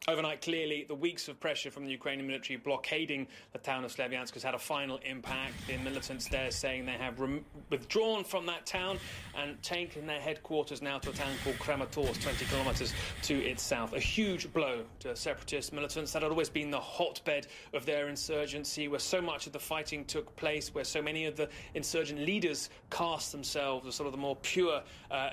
Overnight, clearly, the weeks of pressure from the Ukrainian military blockading the town of Slovyansk has had a final impact. The militants there saying they have withdrawn from that town and taken their headquarters now to a town called Kramatorsk, 20 kilometres to its south. A huge blow to separatist militants that had always been the hotbed of their insurgency, where so much of the fighting took place, where so many of the insurgent leaders cast themselves as sort of the more pure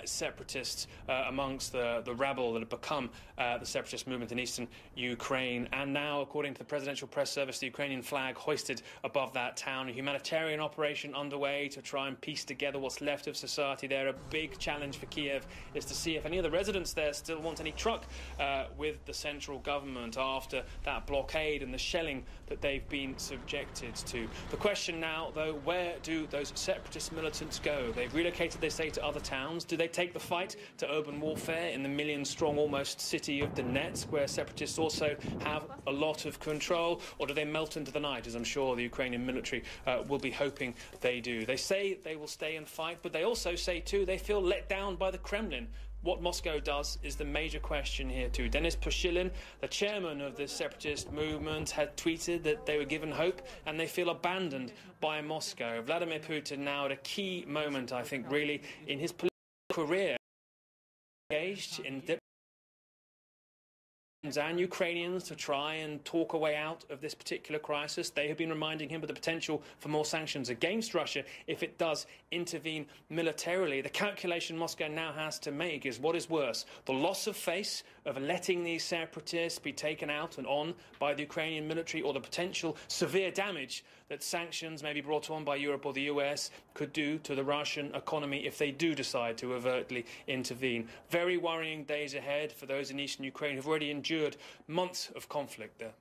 separatists amongst the rabble that had become the separatist movement in eastern Ukraine. And now, according to the presidential press service, the Ukrainian flag hoisted above that town. A humanitarian operation underway to try and piece together what's left of society there. A big challenge for Kiev is to see if any of the residents there still want any truck with the central government after that blockade and the shelling that they've been subjected to. The question now, though, where do those separatist militants go? They've relocated, they say, to other towns. Do they take the fight to urban warfare in the million-strong almost city of Donetsk, where separatists also have a lot of control, or do they melt into the night, as I'm sure the Ukrainian military will be hoping they do? They say they will stay and fight, but they also say, too, they feel let down by the Kremlin. What Moscow does is the major question here too. Denis Pushilin, the chairman of the separatist movement, had tweeted that they were given hope and they feel abandoned by Moscow. Vladimir Putin now at a key moment, I think, really, in his political career, engaged in and Ukrainians to try and talk a way out of this particular crisis. They have been reminding him of the potential for more sanctions against Russia if it does intervene militarily. The calculation Moscow now has to make is what is worse, the loss of face of letting these separatists be taken out and on by the Ukrainian military, or the potential severe damage that sanctions may be brought on by Europe or the US could do to the Russian economy if they do decide to overtly intervene. Very worrying days ahead for those in eastern Ukraine who've already endured months of conflict there.